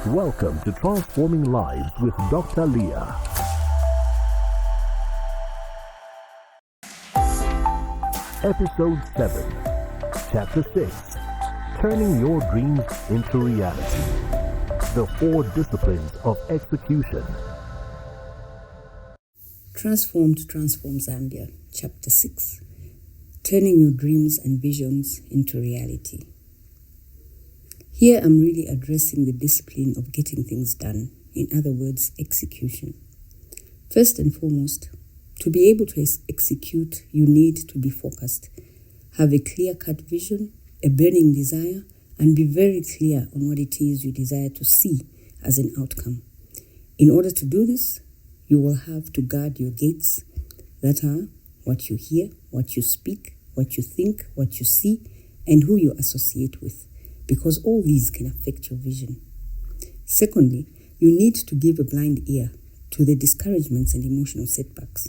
Welcome to Transforming Lives with Dr. Liya. Episode 7, Chapter 6, Turning Your Dreams into Reality. The 4 Disciplines of Execution. Transform Zambia, Chapter 6, Turning Your Dreams and Visions into Reality. Here I'm really addressing the discipline of getting things done, in other words, execution. First and foremost, to be able to execute, you need to be focused, have a clear-cut vision, a burning desire, and be very clear on what it is you desire to see as an outcome. In order to do this, you will have to guard your gates, that are what you hear, what you speak, what you think, what you see, and who you associate with, because all these can affect your vision. Secondly, you need to give a blind ear to the discouragements and emotional setbacks.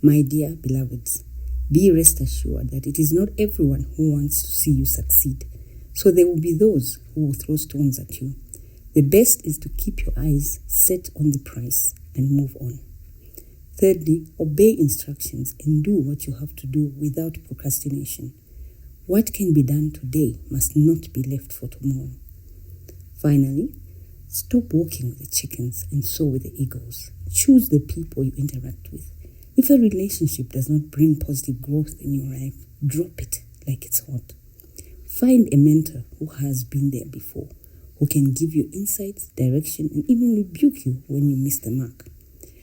My dear beloveds, be rest assured that it is not everyone who wants to see you succeed, so there will be those who will throw stones at you. The best is to keep your eyes set on the prize and move on. Thirdly, obey instructions and do what you have to do without procrastination. What can be done today must not be left for tomorrow. Finally, stop walking with the chickens and sow with the eagles. Choose the people you interact with. If a relationship does not bring positive growth in your life, drop it like it's hot. Find a mentor who has been there before, who can give you insights, direction, and even rebuke you when you miss the mark.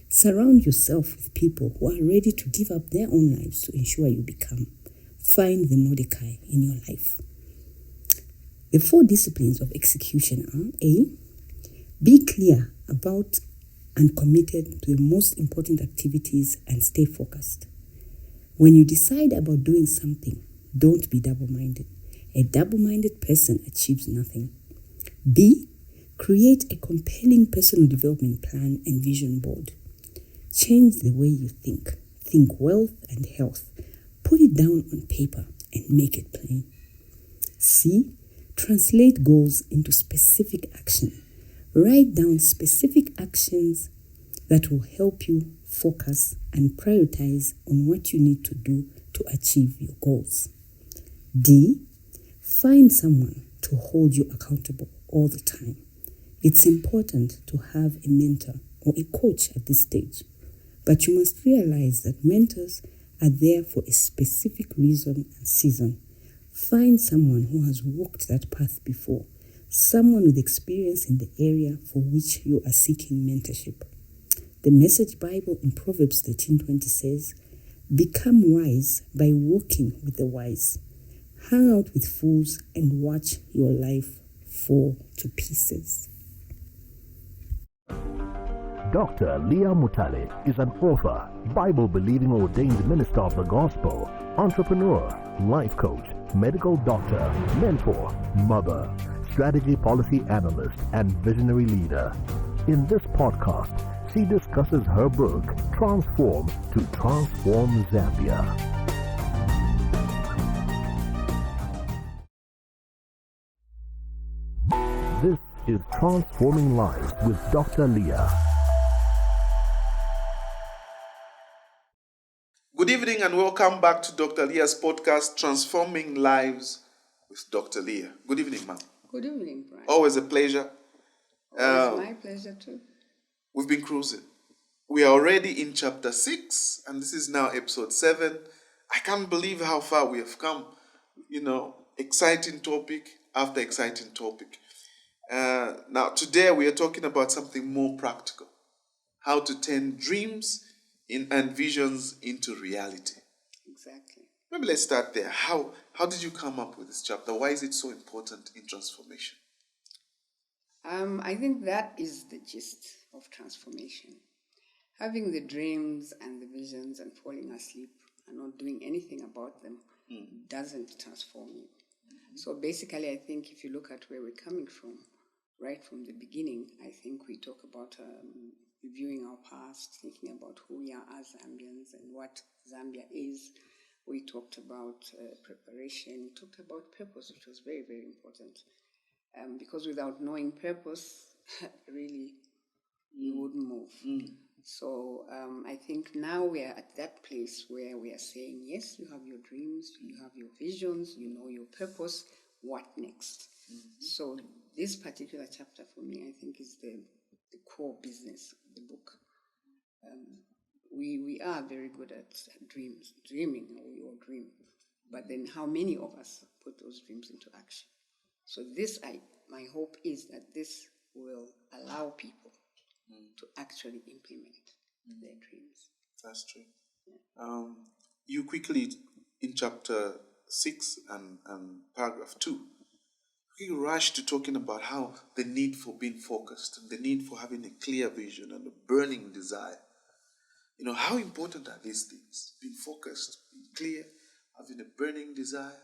Surround yourself with people who are ready to give up their own lives to ensure you become. Find the Mordecai in your life. The 4 disciplines of execution are: A, be clear about and committed to the most important activities and stay focused. When you decide about doing something, don't be double-minded. A double-minded person achieves nothing. B, create a compelling personal development plan and vision board. Change the way you think. Think wealth and health. Put it down on paper and make it plain. C, translate goals into specific action. Write down specific actions that will help you focus and prioritize on what you need to do to achieve your goals. D, find someone to hold you accountable all the time. It's important to have a mentor or a coach at this stage, but you must realize that mentors are there for a specific reason and season. Find someone who has walked that path before, someone with experience in the area for which you are seeking mentorship. The Message Bible in Proverbs 13:20 says, "Become wise by walking with the wise. Hang out with fools and watch your life fall to pieces." Dr. Liya Mutale is an author, Bible-believing ordained minister of the gospel, entrepreneur, life coach, medical doctor, mentor, mother, strategy policy analyst, and visionary leader. In this podcast, she discusses her book, Transform to Transform Zambia. This is Transforming Lives with Dr. Liya. Good evening and welcome back to Dr. Liya's podcast, Transforming Lives with Dr. Liya. Good evening, ma'am. Good evening, Brian. Always a pleasure. It's my pleasure too. We've been cruising. We are already in chapter 6 and this is now episode 7. I can't believe how far we have come. Exciting topic after exciting topic. Now today we are talking about something more practical. How to turn dreams and visions into reality. Exactly. Maybe let's start there. How did you come up with this chapter? Why is it so important in transformation? I think that is the gist of transformation. Having the dreams and the visions and falling asleep and not doing anything about them doesn't transform you. So basically, I think if you look at where we're coming from, right from the beginning, I think we talk about reviewing our past, thinking about who we are as Zambians and what Zambia is. We talked about preparation, we talked about purpose, which was very, very important. because without knowing purpose, really, you wouldn't move. So I think now we are at that place where we are saying, yes, you have your dreams, you have your visions, you know your purpose, what next? So this particular chapter for me, I think, is the core business of the book. We are very good at dreaming or dream, but then how many of us put those dreams into action? So my hope is that this will allow people to actually implement their dreams. That's true. You quickly, in chapter 6 and paragraph 2, you rush to talking about how the need for being focused, and the need for having a clear vision and a burning desire. You know, how important are these things? Being focused, being clear, having a burning desire.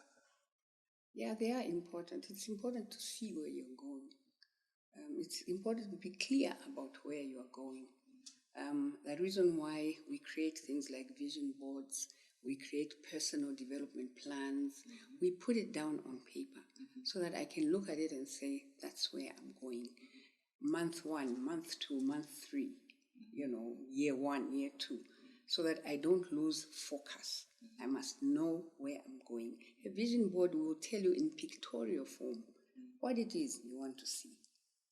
Yeah, they are important. It's important to see where you're going. It's important to be clear about where you are going. The reason why we create things like vision boards, we create personal development plans, we put it down on paper so that I can look at it and say, that's where I'm going. Month 1, month 2, month 3, year 1, year 2, so that I don't lose focus. I must know where I'm going. A vision board will tell you in pictorial form what it is you want to see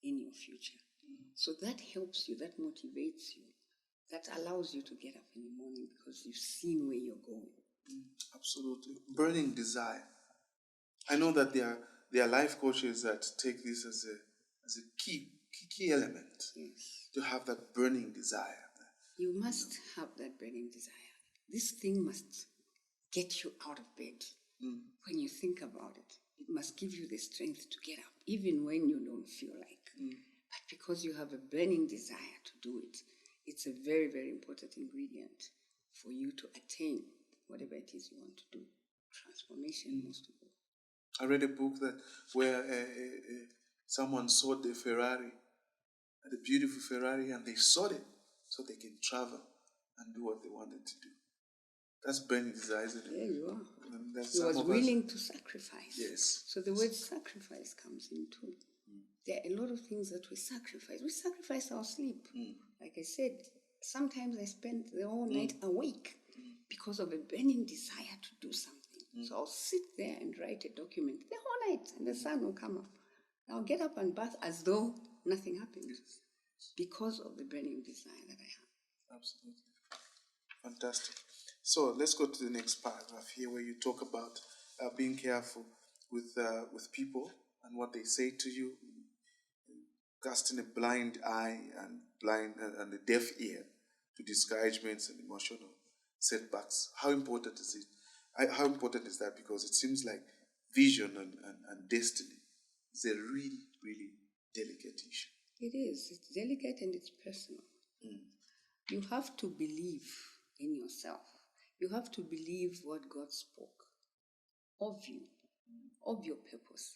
in your future. So that helps you, that motivates you, that allows you to get up in the morning because you've seen where you're going. Absolutely. Burning desire. I know that there are life coaches that take this as a key element. Yes. To have that burning desire. You must have that burning desire. This thing must get you out of bed. When you think about it, it must give you the strength to get up, even when you don't feel like. But because you have a burning desire to do it, it's a very, very important ingredient for you to attain whatever it is you want to do. Transformation, most of all. I read a book where someone sold a Ferrari, a beautiful Ferrari, and they sold it so they can travel and do what they wanted to do. That's burning desire, isn't it? There you are. He was willing to sacrifice. Yes. So the word sacrifice comes in too. There are a lot of things that we sacrifice. We sacrifice our sleep. Like I said, sometimes I spend the whole night awake because of a burning desire to do something. So I'll sit there and write a document the whole night, and the sun will come up. I'll get up and bath as though nothing happened because of the burning desire that I have. Absolutely. Fantastic. So let's go to the next paragraph here, where you talk about being careful with people and what they say to you, casting a blind eye and a deaf ear to discouragements and emotional setbacks. How important is it? How important is that? Because it seems like vision and destiny is a really, really delicate issue. It is. It's delicate and it's personal. You have to believe in yourself. You have to believe what God spoke of you, of your purpose.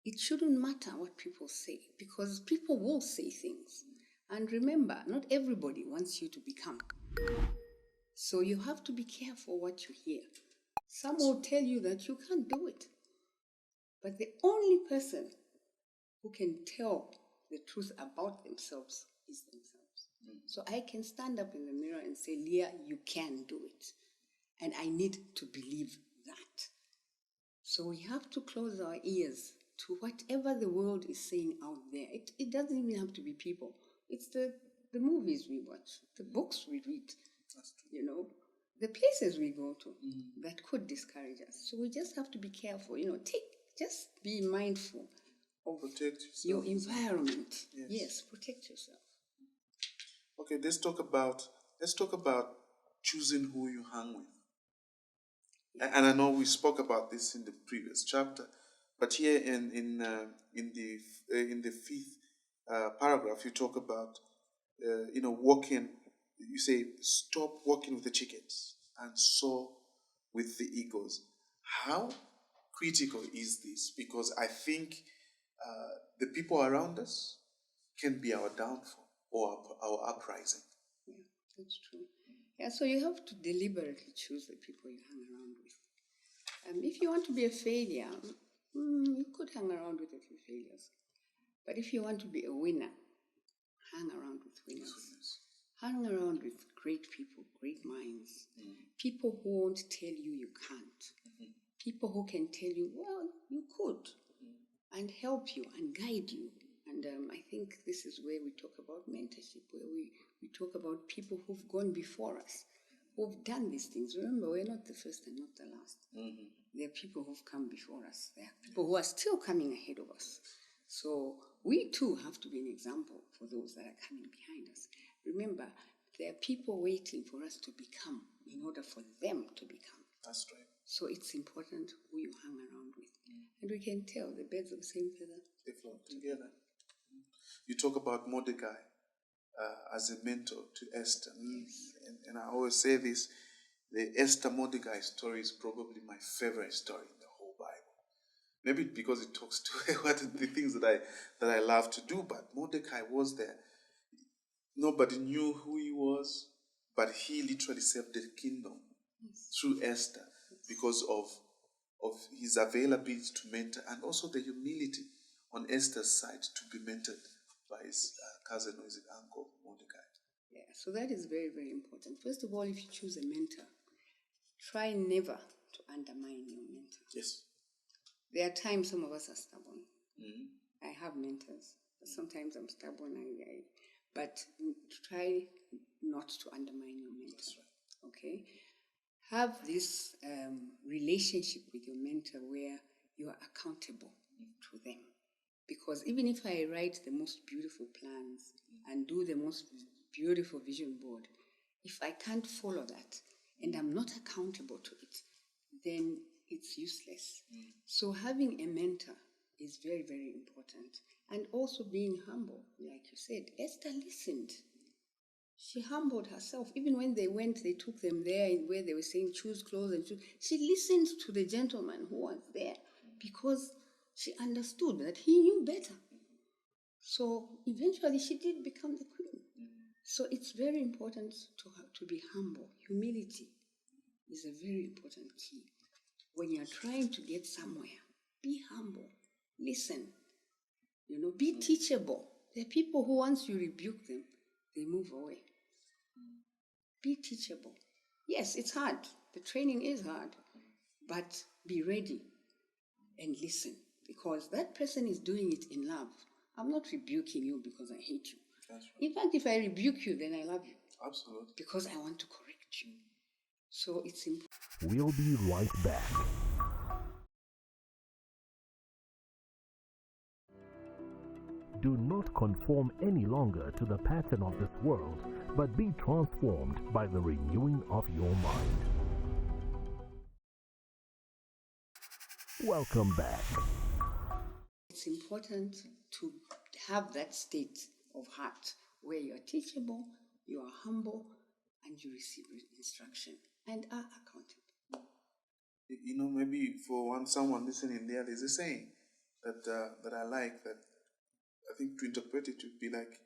It shouldn't matter what people say, because people will say things. And remember, not everybody wants you to become. So you have to be careful what you hear. Some will tell you that you can't do it. But the only person who can tell the truth about themselves is themselves. So I can stand up in the mirror and say, Liya, you can do it. And I need to believe that. So we have to close our ears to whatever the world is saying out there. It doesn't even have to be people. It's the movies we watch, the books we read, the places we go to that could discourage us. So we just have to be careful, just be mindful of protect yourself. Your environment. Yes, protect yourself. Okay, let's talk about choosing who you hang with. And I know we spoke about this in the previous chapter, but here in the fifth paragraph, you talk about walking. You say stop walking with the chickens and soar with the eagles. How critical is this? Because I think the people around us can be our downfall or our uprising. Yeah, that's true. Yeah, so you have to deliberately choose the people you hang around with. If you want to be a failure, You could hang around with a few failures. But if you want to be a winner, hang around with winners. Hang around with great people, great minds. People who won't tell you can't. People who can tell you, well, you could, and help you and guide you. And I think this is where we talk about mentorship, where we talk about people who've gone before us, who've done these things. Remember, we're not the first and not the last. There are people who've come before us. There are people who are still coming ahead of us. So we too have to be an example for those that are coming behind us. Remember, there are people waiting for us to become in order for them to become. That's right. So it's important who you hang around with. And we can tell the birds of the same feather. They flock together. You talk about Mordecai as a mentor to Esther. Yes. And I always say this, the Esther Mordecai story is probably my favorite story in the whole Bible. Maybe because it talks to what the things that I love to do, but Mordecai was there. Nobody knew who he was, but he literally saved the kingdom through Esther because of his availability to mentor and also the humility on Esther's side to be mentored by his cousin or his uncle Mordecai. Yeah, so that is very, very important. First of all, if you choose a mentor, try never to undermine your mentor. Yes. There are times some of us are stubborn. I have mentors. Sometimes I'm stubborn. But try not to undermine your mentor. That's right. Okay? Have this relationship with your mentor where you are accountable to them. Because even if I write the most beautiful plans and do the most beautiful vision board, if I can't follow that and I'm not accountable to it, then it's useless. So having a mentor is very, very important. And also being humble, like you said. Esther listened. She humbled herself. Even when they went, they took them there where they were saying, choose clothes and choose. She listened to the gentleman who was there because she understood that he knew better. So eventually she did become the queen. So it's very important to be humble. Humility is a very important key. When you're trying to get somewhere, be humble. Listen. Be teachable. There are people who once you rebuke them, they move away. Be teachable. Yes, it's hard. The training is hard. But be ready and listen. Because that person is doing it in love. I'm not rebuking you because I hate you. That's right. In fact, if I rebuke you, then I love you. Absolutely. Because I want to correct you. So it's important. We'll be right back. Do not conform any longer to the pattern of this world, but be transformed by the renewing of your mind. Welcome back. It's important to have that state of heart where you are teachable, you are humble, and you receive instruction and are accountable. Maybe for someone listening there's a saying that I like, that I think to interpret it would be like,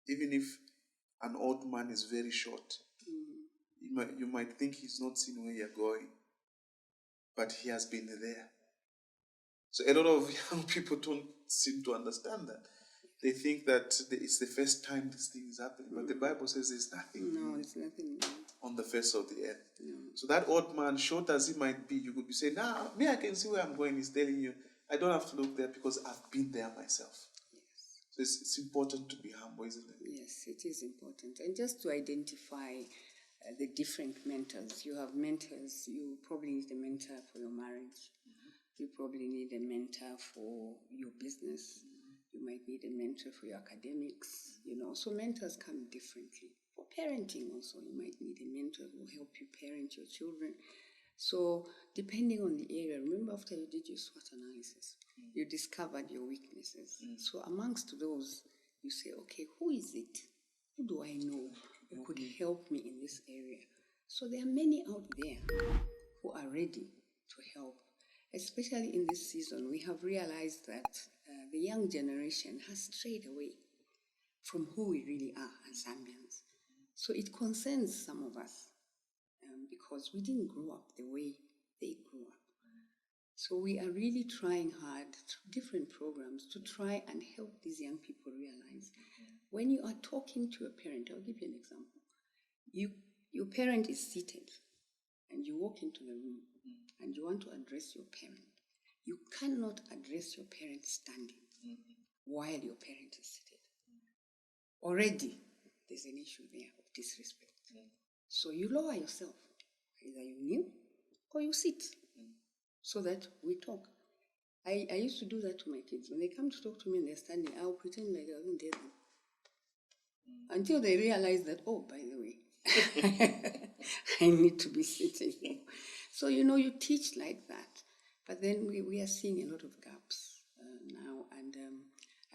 even if an old man is very short, you might think he's not seen where you're going, but he has been there. So a lot of young people don't seem to understand that. They think that it's the first time this thing is happening, but the Bible says there's nothing. No, it's nothing new on the face of the earth. No. So that old man, short as he might be, you could be saying, me, I can see where I'm going. He's telling you, I don't have to look there because I've been there myself. Yes. So it's important to be humble, isn't it? Yes, it is important. And just to identify the different mentors. You have mentors. You probably need a mentor for your marriage. You probably need a mentor for your business. You might need a mentor for your academics. So mentors come differently. For parenting also, you might need a mentor who will help you parent your children. So depending on the area, remember after you did your SWOT analysis, you discovered your weaknesses. So amongst those, you say, okay, who is it? Who do I know who could help me in this area? So there are many out there who are ready to help. Especially in this season, we have realized that the young generation has strayed away from who we really are as Zambians. So it concerns some of us because we didn't grow up the way they grew up. So we are really trying hard through different programs to try and help these young people realize when you are talking to a parent, I'll give you an example. Your parent is seated and you walk into the room and you want to address your parent. You cannot address your parent standing while your parent is seated. Already, there's an issue there of disrespect. So you lower yourself. Either you kneel or you sit so that we talk. I used to do that to my kids. When they come to talk to me and they're standing, I'll pretend like I wasn't there then. Until they realize that, oh, by the way, I need to be sitting. So, you teach like that. But then we are seeing a lot of gaps now. And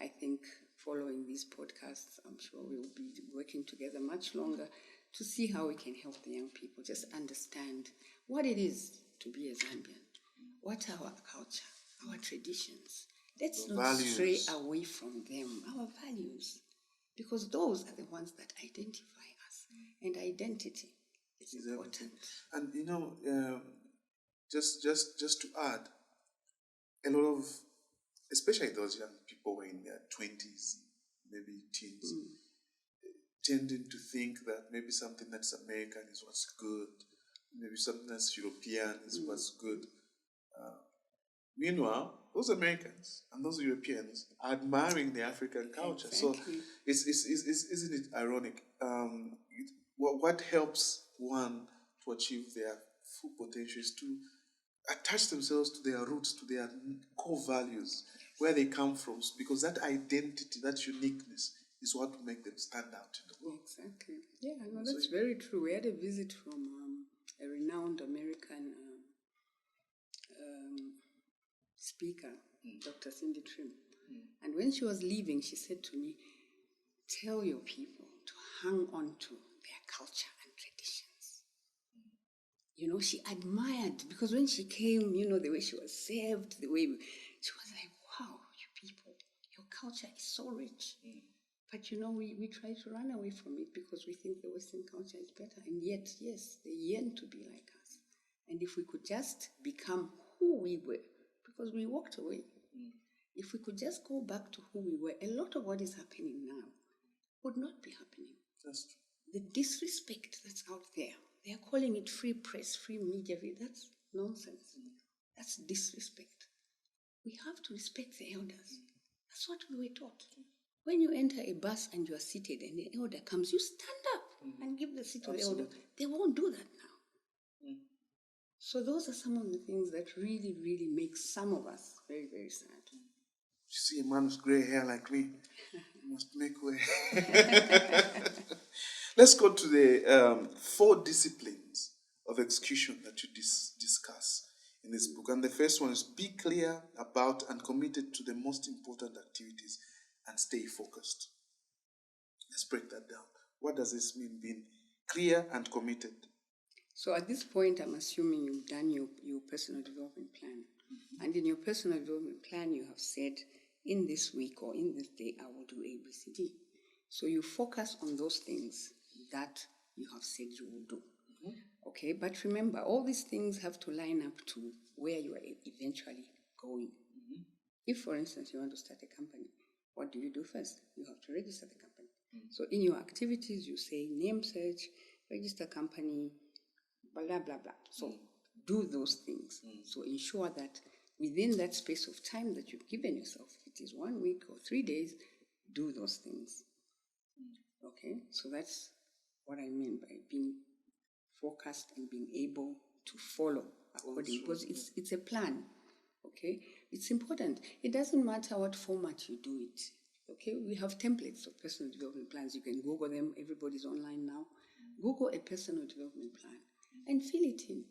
I think following these podcasts, I'm sure we'll be working together much longer to see how we can help the young people just understand what it is to be a Zambian, what our culture, our traditions. Let's not stray away from them, our values, because those are the ones that identify us, and identity is important. And just to add, a lot of, especially those young people who are in their 20s, maybe teens, tending to think that maybe something that's American is what's good, maybe something that's European is what's good. Meanwhile, those Americans and those Europeans are admiring the African culture. Exactly. So isn't it ironic? What helps one to achieve their full potential is to attach themselves to their roots, to their core values, where they come from, because that identity, that uniqueness is what will make them stand out in the world. Exactly. Yeah, no, that's very true. We had a visit from a renowned American speaker, Dr. Cindy Trim. And when she was leaving, she said to me, tell your people to hang on to their culture and traditions. She admired, because when she came, the way she was served, the way she was like, wow, you people, your culture is so rich. But we try to run away from it because we think the Western culture is better. And yet, yes, they yearn to be like us. And if we could just become who we were, because we walked away, if we could just go back to who we were, a lot of what is happening now would not be happening. That's true. The disrespect that's out there, they are calling it free press, free media. That's nonsense. That's disrespect. We have to respect the elders. That's what we were taught. When you enter a bus and you are seated and the elder comes, you stand up and give the seat to the elder. They won't do that now. So those are some of the things that really, really make some of us very, very sad. You see a man with grey hair like me, you must make way. Let's go to the 4 disciplines of execution that you discuss in this book. And the first one is be clear about and committed to the most important activities and stay focused. Let's break that down. What does this mean, being clear and committed? So at this point, I'm assuming you've done your personal development plan. And in your personal development plan, you have said, in this week or in this day, I will do A, B, C, D. So you focus on those things that you have said you will do. Okay, but remember, all these things have to line up to where you are eventually going. If, for instance, you want to start a company, what do you do first? You have to register the company. So in your activities, you say name search, register company, blah, blah, blah. So do those things. So ensure that within that space of time that you've given yourself, if it is 1 week or 3 days, do those things. Okay, so that's what I mean by being focused and being able to follow according, because it's a plan. Okay, it's important. It doesn't matter what format you do it. Okay, we have templates of personal development plans. You can Google them. Everybody's online now. Google a personal development plan and fill it in.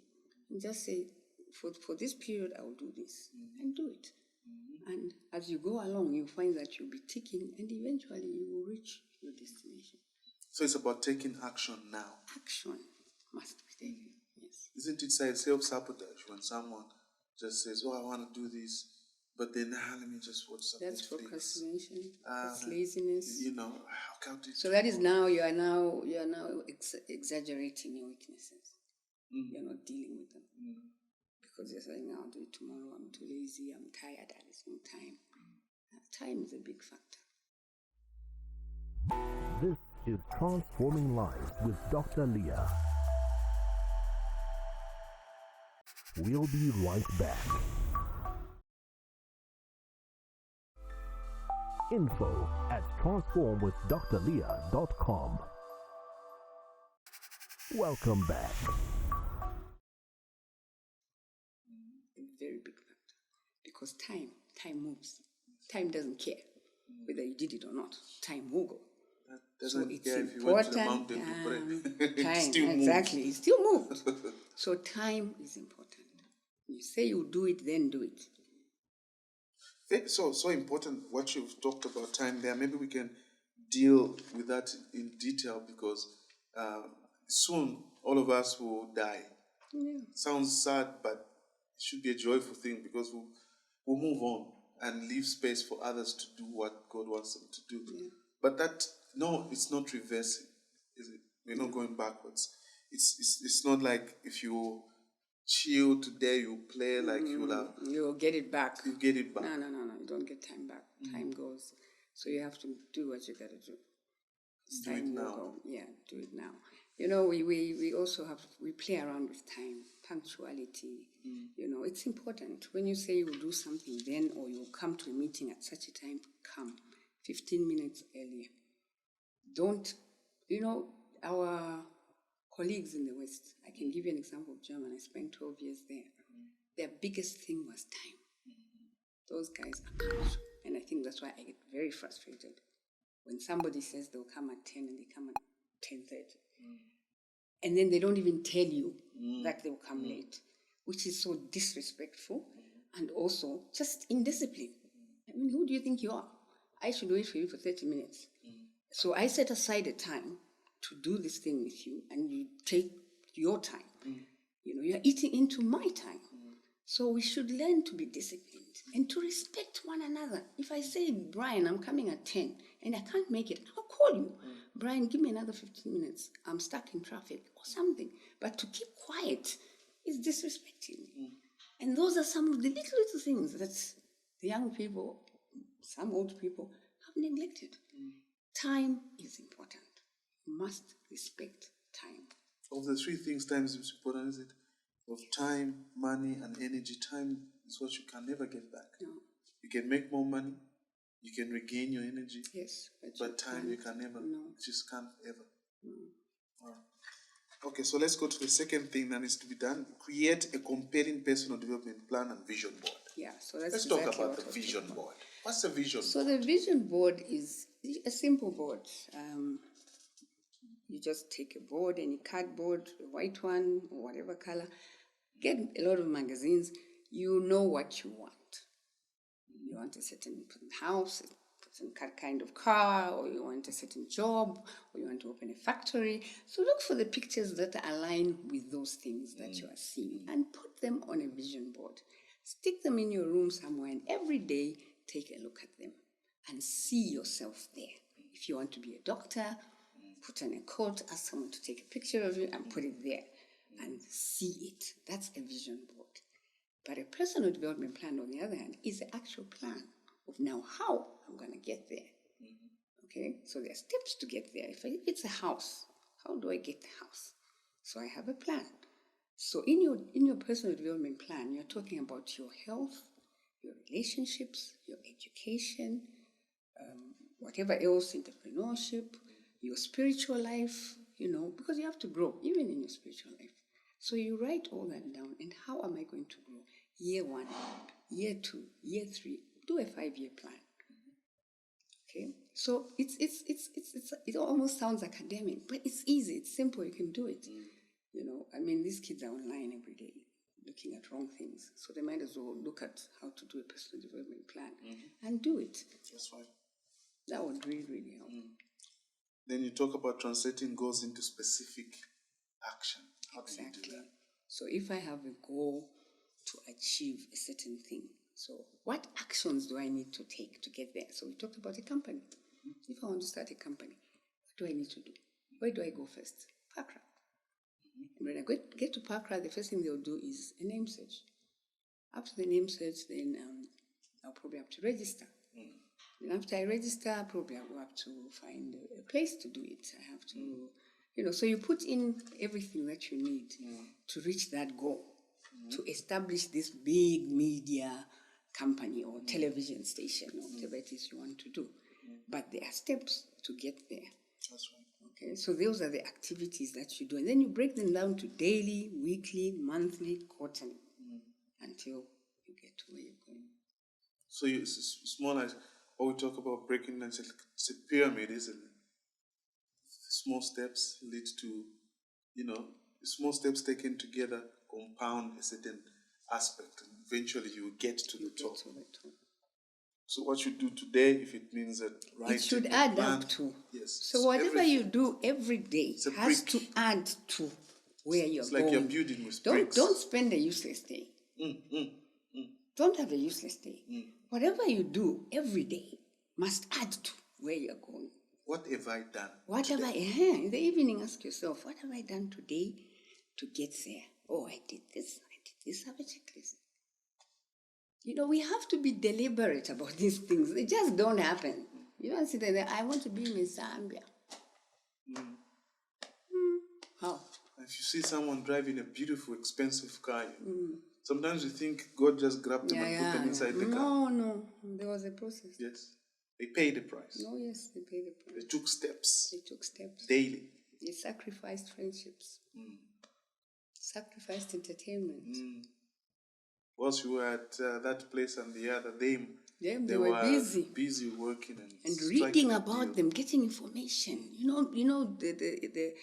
And just say, for this period, I will do this. And do it. And as you go along, you find that you'll be ticking, and eventually you will reach your destination. So it's about taking action now. Action must be taken, yes. Isn't it self-sabotage when someone just says, oh, I want to do this, but then let me just watch something. That's procrastination. That's laziness. How can I do it? So that is now you are now exaggerating your weaknesses. You're not dealing with them because you're saying, I'll do it tomorrow, I'm too lazy, I'm tired, there's no time. Time is a big factor. This is Transforming Lives with Dr. Liya. We'll be right back. Info at transformwithdrliya.com. Welcome back. A very big factor. Because time moves. Time doesn't care whether you did it or not. Time will go. Doesn't care if you went to the mountain to pray. Time, still exactly. It still moves. So time is important. You say you do it, then do it. So important what you've talked about time there. Maybe we can deal with that in detail because soon all of us will die. Yeah. Sounds sad, but it should be a joyful thing because we'll move on and leave space for others to do what God wants them to do. Yeah. But it's not reversing, is it? We're not going backwards. It's not like if you chill today, you play like you'll get it back. You get it back. No, you don't get time back. Time goes. So you have to do what you gotta do. Do it now. Yeah, do it now. You know, we also we play around with time, punctuality. You know, it's important. When you say you will do something then, or you'll come to a meeting at such a time, come 15 minutes earlier. Don't, our colleagues in the West, I can give you an example of Germany. I spent 12 years there. Their biggest thing was time. Those guys are punctual. And I think that's why I get very frustrated when somebody says they'll come at 10 and they come at 10:30. And then they don't even tell you that they'll come late, which is so disrespectful and also just indiscipline. I mean, who do you think you are? I should wait for you for 30 minutes. So I set aside a time to do this thing with you, and you take your time. You're eating into my time. So we should learn to be disciplined and to respect one another. If I say, Brian, I'm coming at 10 and I can't make it, I'll call you. Brian, give me another 15 minutes. I'm stuck in traffic or something. But to keep quiet is disrespecting me. And those are some of the little things that the young people, some old people, have neglected. Time is important. You must respect time. Of the three things, time is important, is it? Of time, money, and energy. Time is what you can never get back. No. You can make more money, you can regain your energy. Yes. But time you can never. No. You just can't ever. No. Okay, so let's go to the second thing that needs to be done. Create a compelling personal development plan and vision board. Yeah, so let's talk about the vision board. What's a vision board? So the vision board is a simple board. You just take a board, any cardboard, a white one, or whatever color. Get a lot of magazines. You know what you want. You want a certain house, a certain kind of car, or you want a certain job, or you want to open a factory. So look for the pictures that align with those things that you are seeing and put them on a vision board. Stick them in your room somewhere, and every day take a look at them and see yourself there. If you want to be a doctor, put on a coat, ask someone to take a picture of you and put it there and see it. That's a vision board. But a personal development plan, on the other hand, is the actual plan of now how I'm going to get there. Okay? So there are steps to get there. If it's a house, how do I get the house? So I have a plan. So in your personal development plan, you're talking about your health, your relationships, your education, whatever else, entrepreneurship, your spiritual life, because you have to grow, even in your spiritual life. So you write all that down, and how am I going to grow? Year 1, year 2, year 3, do a 5-year plan. Okay, so it almost sounds academic, but it's easy, it's simple, you can do it. These kids are online every day looking at wrong things, so they might as well look at how to do a personal development plan and do it. That's right. That would really, really help. Then you talk about translating goals into specific action. How do you do that? So if I have a goal to achieve a certain thing, so what actions do I need to take to get there? So we talked about a company. If I want to start a company, what do I need to do? Where do I go first? Parkrun. And when I get to Parkrun, the first thing they'll do is a name search. After the name search, then I'll probably have to register. And after I register, probably I'll have to find a place to do it. I have to, so you put in everything that you need to reach that goal, to establish this big media company or television station or whatever it is you want to do. But there are steps to get there. That's right. Okay, so those are the activities that you do. And then you break them down to daily, weekly, monthly, quarterly, until you get to where you're going. So it's more like what we talk about breaking down. It's a pyramid, isn't it? Small steps lead to, small steps taken together compound a certain aspect, and eventually you will get to the top. So what you do today, if it means that it should add up to. Yes. So whatever you do every day has to add to where you're going. It's like you're building with bricks. Don't spend a useless day. Don't have a useless day. Whatever you do every day must add to where you're going. What have I done? In the evening, ask yourself, what have I done today to get there? Oh, I did this. Have a checklist. We have to be deliberate about these things. They just don't happen. You don't sit there, I want to be in Zambia. How? If you see someone driving a beautiful, expensive car, sometimes you think God just grabbed them and put them inside the car. No. There was a process. Yes. They paid the price. No, yes, they paid the price. They took steps. Daily. They sacrificed friendships. Sacrificed entertainment. Whilst you were at that place and the other, they were busy. Busy working and reading about them, getting information. The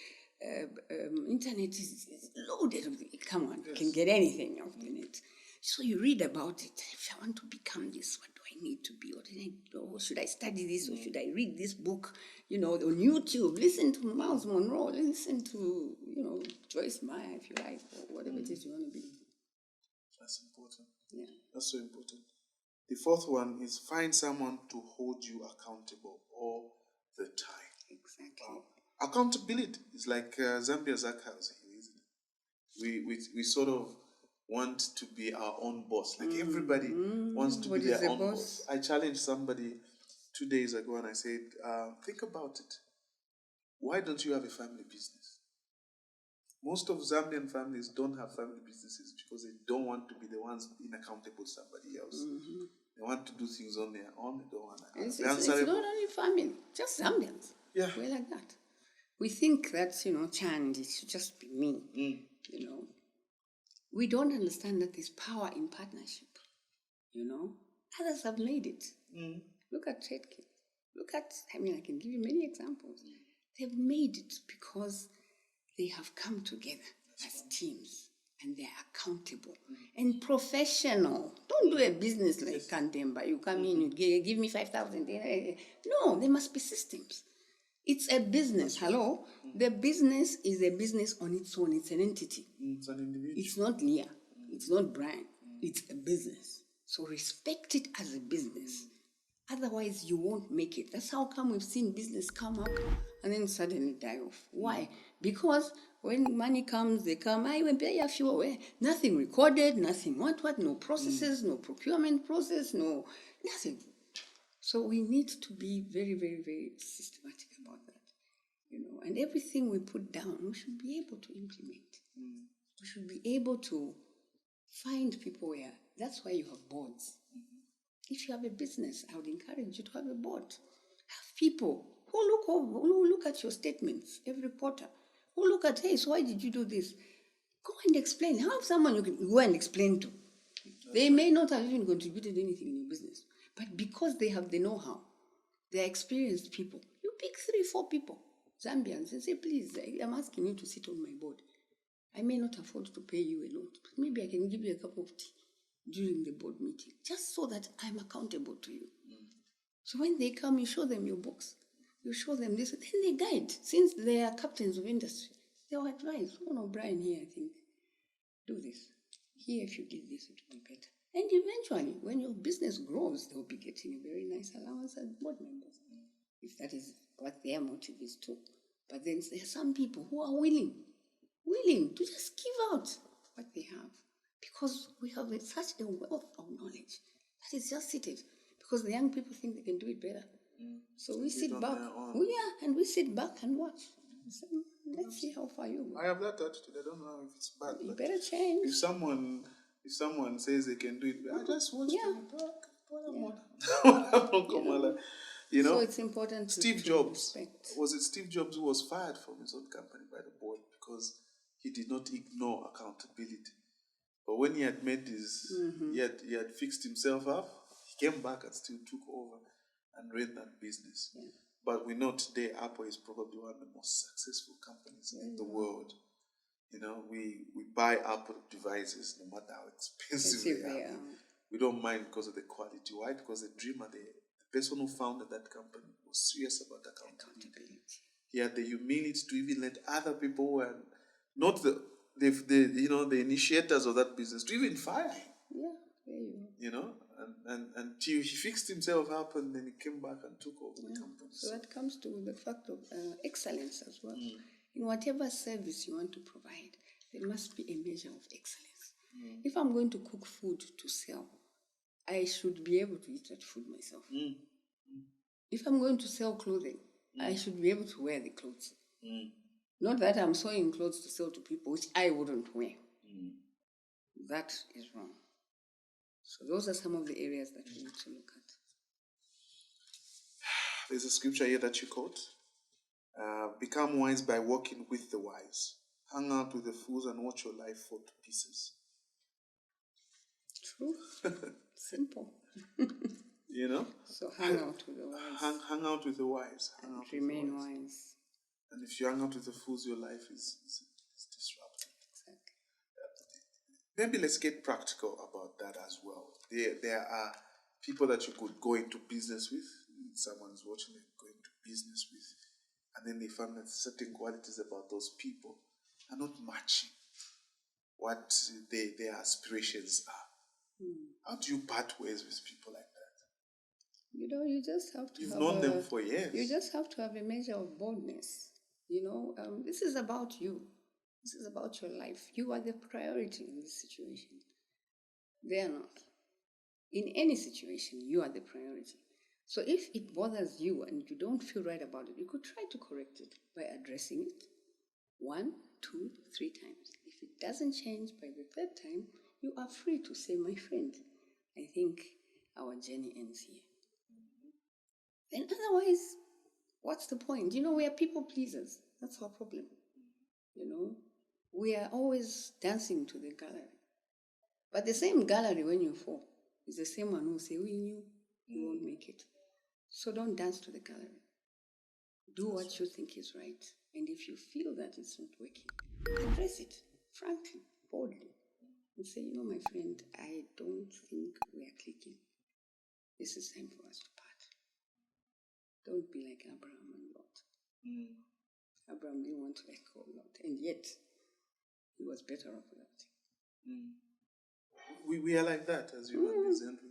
internet is loaded with it. Come on, you can get anything off the net. So you read about it. If I want to become this, what do I need to be? What do I do? Or should I study this? Or should I read this book? On YouTube, listen to Miles Monroe, listen to, Joyce Meyer, if you like, or whatever it is you want to be. That's important. Yeah. That's so important. The fourth one is find someone to hold you accountable all the time. Exactly. Wow. Accountability is like Zambia's archives, isn't it? We sort of want to be our own boss. Like everybody wants to be their own boss. I challenged somebody 2 days ago and I said, think about it. Why don't you have a family business? Most of Zambian families don't have family businesses because they don't want to be the ones being accountable to somebody else. They want to do things on their own. They don't want to. It's not only family, just Zambians. Yeah. We're like that. We think that, Chand, it should just be me. We don't understand that there's power in partnership. Others have made it. Look at Tredkin. I can give you many examples. They've made it because they have come together as teams and they're accountable and professional. Don't do a business like Kantemba. You come in, you give me 5,000. No, there must be systems. It's a business. Hello? The business is a business on its own. It's an entity. It's an individual. It's not Liya. It's not Brian. It's a business. So respect it as a business. Otherwise, you won't make it. That's how come we've seen business come up and then suddenly die off. Why? Because when money comes, they come, I will pay a few away. Nothing recorded, nothing what, no processes, no procurement process, no, nothing. So we need to be very, very, very systematic about that. And everything we put down, we should be able to implement. We should be able to find people where, that's why you have boards. If you have a business, I would encourage you to have a board. Have people who look at your statements every quarter, who look at, hey, so why did you do this? Go and explain. Have someone you can go and explain to. They may not have even contributed anything in your business, but because they have the know-how, they're experienced people. You pick 3-4 people, Zambians, and say, please, I'm asking you to sit on my board. I may not afford to pay you a lot, but maybe I can give you a cup of tea during the board meeting, just so that I'm accountable to you. So when they come, you show them your books. You show them this, then they guide. Since they are captains of industry, they'll advise, Brian here, I think, do this. Here, if you did this, it would be better. And eventually, when your business grows, they'll be getting a very nice allowance as board members, if that is what their motive is too. But then there are some people who are willing to just give out what they have. because we have such a wealth of knowledge that is just seated. Because the young people think they can do it better. So we sit back. And we sit back and watch. So, let's see how far you go. I have that attitude. I don't know if it's bad. You better change. If someone says they can do it, I just watch them. So it's important Steve Jobs. Was it Steve Jobs who was fired from his own company by the board because he did not ignore accountability? But when he had made his, he had fixed himself up, he came back and still took over and ran that business. Yeah. But we know today Apple is probably one of the most successful companies in the world. You know, we buy Apple devices no matter how expensive they are. We don't mind because of the quality. Why? Because the dreamer, the person who founded that company, was serious about accountability. He had the humility to even let other people who were not the initiators of that business to even fire him. Yeah, there you go. You know, and he fixed himself up, and then he came back and took over the company. So that comes to the fact of excellence as well. In whatever service you want to provide, there must be a measure of excellence. If I'm going to cook food to sell, I should be able to eat that food myself. If I'm going to sell clothing, I should be able to wear the clothes. Not that I'm sewing clothes to sell to people, which I wouldn't wear. That is wrong. So those are some of the areas that we need to look at. There's a scripture here that you quote. Become wise by walking with the wise. Hang out with the fools and watch your life fall to pieces. True. Simple. You know? So hang out with the wise. Hang out with the wise. Remain wise. And if you hang out with the fools, your life is disrupted. Exactly. Maybe let's get practical about that as well. There are people that you could go into business with. Someone's watching them go into business with. And then they find that certain qualities about those people are not matching what their aspirations are. How do you part ways with people like that? You know, you just have to You've known them for years. You just have to have a measure of boldness. You know, this is about you. This is about your life. You are the priority in this situation. They are not. In any situation, you are the priority. So if it bothers you and you don't feel right about it, you could try to correct it by addressing it 1, 2, 3 times. If it doesn't change by the 3rd time, you are free to say, my friend, I think our journey ends here. And otherwise, what's the point? You know, we are people pleasers. That's our problem. You know, we are always dancing to the gallery. But the same gallery, when you fall, is the same one who say, we knew you won't make it. So don't dance to the gallery. Do what you think is right. And if you feel that it's not working, address it frankly, boldly, and say, you know, my friend, I don't think we are clicking. This is time for us to part. Don't be like Abraham and Lot. Abraham didn't want to let go of Lot, and yet he was better off without him. We are like that as human beings, aren't we?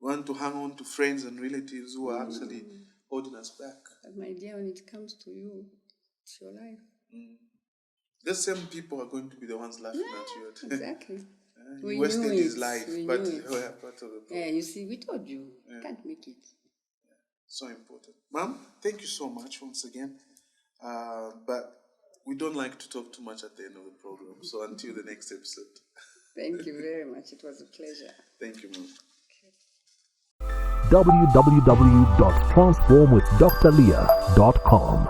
We want to hang on to friends and relatives who are actually holding us back. But my dear, when it comes to you, it's your life. The same people are going to be the ones laughing at you. Exactly. He wasted his life, but we are part of the problem. Yeah, you see, we told you. You can't make it. So important. Ma'am, thank you so much once again. But we don't like to talk too much at the end of the program. So until the next episode. Thank you very much. It was a pleasure. Thank you, ma'am. www.transformwithdrliya.com